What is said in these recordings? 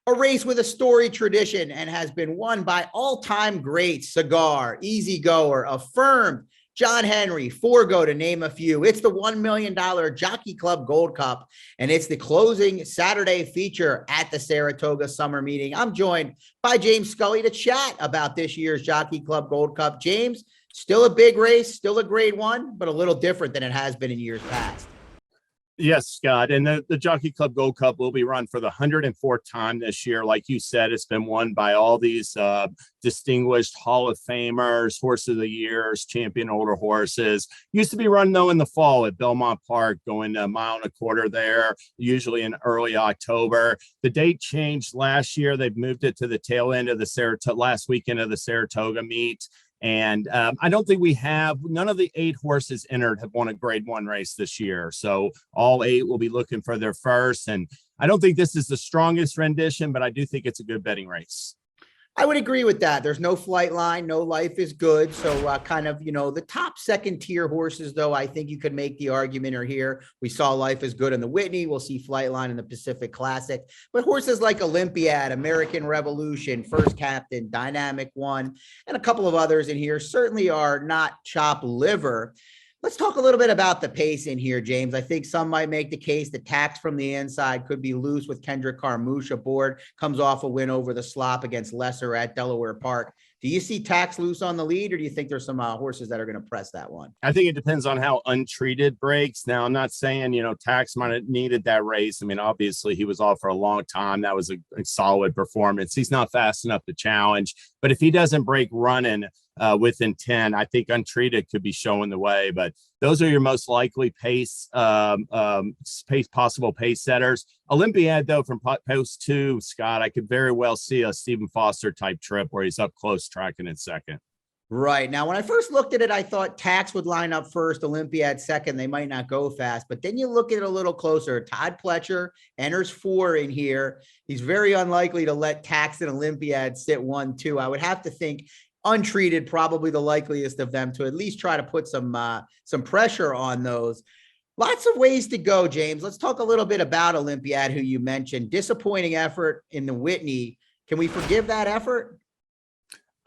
A race with a storied tradition and has been won by all-time greats: Cigar, Easy Goer, Affirmed, John Henry, Forgo, to name a few. It's the $1 million Jockey Club Gold Cup, and it's the closing Saturday feature at the Saratoga Summer Meeting. I'm joined by James Scully to chat about this year's Jockey Club Gold Cup. James, still a big race, still a grade one, but a little different than it has been in years past. Yes, Scott, and the Jockey Club Gold Cup will be run for the 104th time this year. Like you said, it's been won by all these distinguished Hall of Famers, Horse of the Years, champion older horses. Used to be run, though, in the fall at Belmont Park, going a mile and a quarter there, usually in early October. The date changed last year. They've moved it to the tail end of the last weekend of the Saratoga meet. And I don't think none of the 8 horses entered have won a grade one race this year. So all 8 will be looking for their first. And I don't think this is the strongest rendition, but I do think it's a good betting race. I would agree with that. There's no flight line, no Life is Good. So kind of, the top second tier horses, though, I think you could make the argument are here. We saw Life is Good in the Whitney. We'll see Flightline in the Pacific Classic. But horses like Olympiad, American Revolution, First Captain, Dynamic One, and a couple of others in here certainly are not chopped liver. Let's talk a little bit about the pace in here, James. I think some might make the case that Tax from the inside could be loose with Kendrick Carmouche aboard. Comes off a win over the slop against Lesser at Delaware Park. Do you see Tax loose on the lead, or do you think there's some horses that are going to press that one? I think it depends on how untreated breaks. Now, I'm not saying, Tax might have needed that race. I mean, obviously, he was off for a long time. That was a solid performance. He's not fast enough to challenge. But if he doesn't break running within 10, I think untreated could be showing the way. But those are your most likely possible pace setters. Olympiad, though, from post 2, Scott, I could very well see a Stephen Foster type trip where he's up close tracking in second. Right. Now, when I first looked at it, I thought Tax would line up first, Olympiad second. They might not go fast, but then you look at it a little closer. Todd Pletcher enters 4 in here. He's very unlikely to let Tax and Olympiad sit 1, 2. I would have to think untreated, probably the likeliest of them to at least try to put some pressure on those. Lots of ways to go, James. Let's talk a little bit about Olympiad, who you mentioned. Disappointing effort in the Whitney. Can we forgive that effort?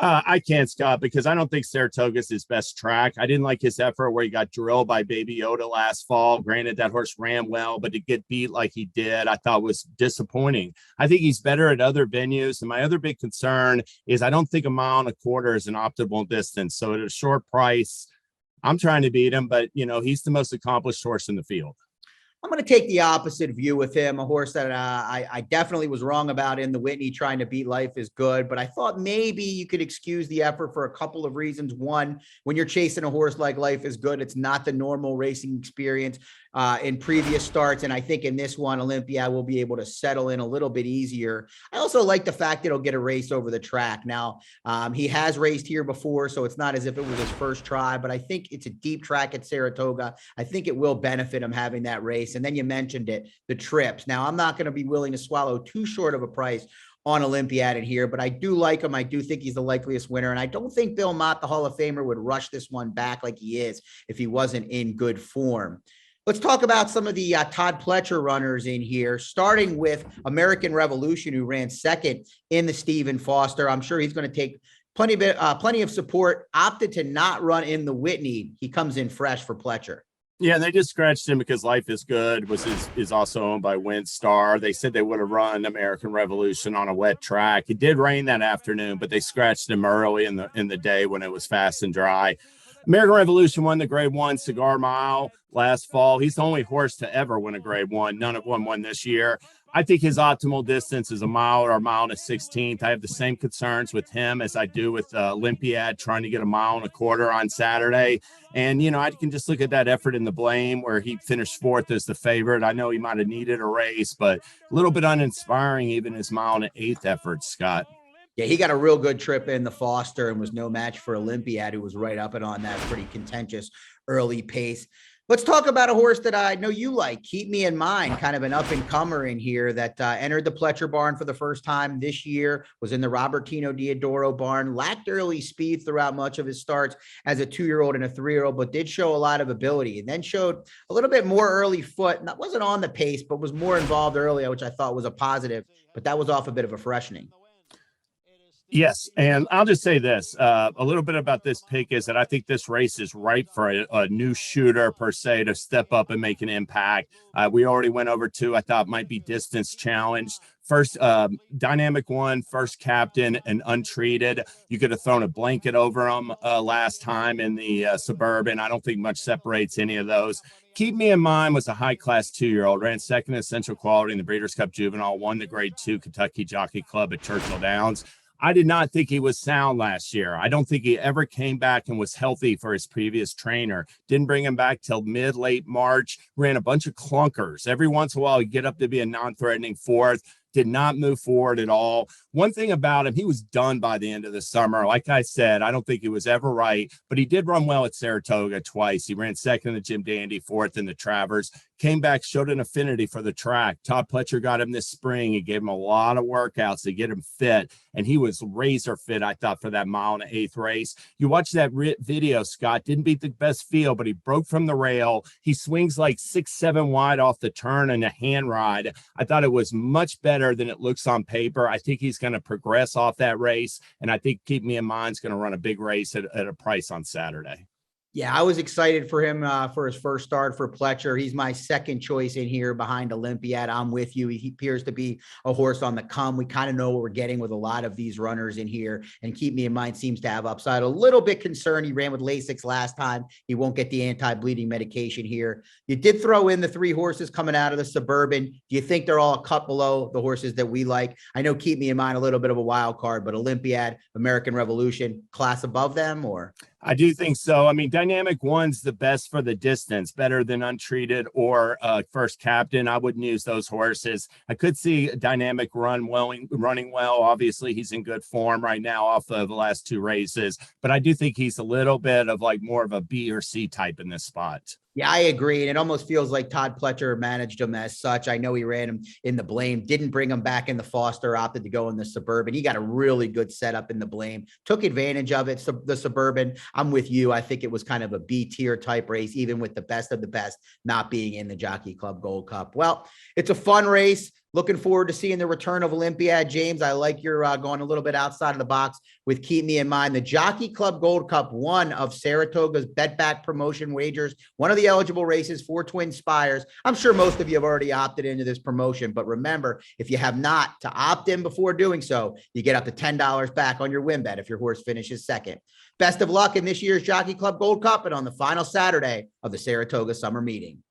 I can't, Scott, because I don't think Saratoga's his best track. I didn't like his effort where he got drilled by Baby Yoda last fall. Granted, that horse ran well, but to get beat like he did, I thought was disappointing. I think he's better at other venues. And my other big concern is I don't think a mile and a quarter is an optimal distance. So at a short price, I'm trying to beat him, but, he's the most accomplished horse in the field. I'm going to take the opposite view with him, a horse that I definitely was wrong about in the Whitney, trying to beat Life is Good. But I thought maybe you could excuse the effort for a couple of reasons. One, when you're chasing a horse like Life is Good, it's not the normal racing experience in previous starts. And I think in this one, Olympiad will be able to settle in a little bit easier. I also like the fact that he'll get a race over the track. Now, he has raced here before, so it's not as if it was his first try, but I think it's a deep track at Saratoga. I think it will benefit him having that race. And then you mentioned it, the trips. Now, I'm not going to be willing to swallow too short of a price on Olympiad in here, but I do like him. I do think he's the likeliest winner. And I don't think Bill Mott, the Hall of Famer, would rush this one back like he is if he wasn't in good form. Let's talk about some of the Todd Pletcher runners in here, starting with American Revolution, who ran second in the Stephen Foster. I'm sure he's going to take plenty of support, opted to not run in the Whitney. He comes in fresh for Pletcher. Yeah, and they just scratched him because Life is Good is also owned by WinStar. They said they would have run American Revolution on a wet track. It did rain that afternoon, but they scratched him early in the day when it was fast and dry. American Revolution won the grade 1 Cigar Mile last fall. He's the only horse to ever win a grade 1. None of them won this year. I think his optimal distance is a mile or a mile and a 16th. I have the same concerns with him as I do with Olympiad trying to get a mile and a quarter on Saturday. And, I can just look at that effort in the Blame where he finished 4th as the favorite. I know he might have needed a race, but a little bit uninspiring, even his mile and an 8th effort, Scott. Yeah, he got a real good trip in the Foster and was no match for Olympiad, who was right up and on that pretty contentious early pace. Let's talk about a horse that I know you like. Keep Me in Mind, kind of an up-and-comer in here that entered the Pletcher barn for the first time this year, was in the Robertino Diadoro barn, lacked early speed throughout much of his starts as a 2-year-old and a 3-year-old, but did show a lot of ability, and then showed a little bit more early foot. That wasn't on the pace, but was more involved early, which I thought was a positive but that was off a bit of a freshening. Yes, and I'll just say this, a little bit about this pick is that I think this race is ripe for a new shooter per se to step up and make an impact. We already went over two I thought might be distance challenged. First, Dynamic One, first captain and untreated. You could have thrown a blanket over them last time in the Suburban. I don't think much separates any of those. Keep Me in Mind was a high-class 2-year-old, ran second in Essential Quality in the Breeders' Cup Juvenile, won the Grade 2 Kentucky Jockey Club at Churchill Downs. I did not think he was sound last year. I don't think he ever came back and was healthy for his previous trainer. Didn't bring him back till late March. Ran a bunch of clunkers. Every once in a while, he'd get up to be a non-threatening fourth. Did not move forward at all. One thing about him, he was done by the end of the summer. Like I said, I don't think he was ever right, but he did run well at Saratoga twice. He ran second in the Jim Dandy, fourth in the Travers, came back, showed an affinity for the track. Todd Pletcher got him this spring. He gave him a lot of workouts to get him fit, and he was razor fit, I thought, for that 1 1/8 race. You watch that video, Scott, didn't beat the best field, but he broke from the rail. He swings like 6-7 wide off the turn and a hand ride. I thought it was much better than it looks on paper. I think he's going to progress off that race, and I think Keep Me in Mind's going to run a big race at a price on Saturday. Yeah, I was excited for him for his first start for Pletcher. He's my second choice in here behind Olympiad. I'm with you. He appears to be a horse on the come. We kind of know what we're getting with a lot of these runners in here, and Keep Me in Mind seems to have upside. A little bit concerned. He ran with Lasix last time. He won't get the anti-bleeding medication here. You did throw in the 3 horses coming out of the Suburban. Do you think they're all a cut below the horses that we like? I know Keep Me in Mind a little bit of a wild card, but Olympiad, American Revolution, class above them, or? I do think so. I mean, Dynamic One's the best for the distance, better than Untreated or First Captain. I wouldn't use those horses. I could see Dynamic running well. Obviously, he's in good form right now off of the last 2 races, but I do think he's a little bit of like more of a B or C type in this spot. Yeah, I agree. And it almost feels like Todd Pletcher managed him as such. I know he ran him in the Blame, didn't bring him back in the Foster, opted to go in the Suburban. He got a really good setup in the Blame, took advantage of it. So the Suburban, I'm with you. I think it was kind of a B tier type race, even with the best of the best not being in the Jockey Club Gold Cup. Well, it's a fun race. Looking forward to seeing the return of Olympiad. James, I like your going a little bit outside of the box with Keep Me in Mind. The Jockey Club Gold Cup, one of Saratoga's bet back promotion wagers, one of the eligible races for TwinSpires. I'm sure most of you have already opted into this promotion, but remember, if you have not, to opt in before doing so, you get up to $10 back on your win bet if your horse finishes second. Best of luck in this year's Jockey Club Gold Cup and on the final Saturday of the Saratoga Summer Meeting.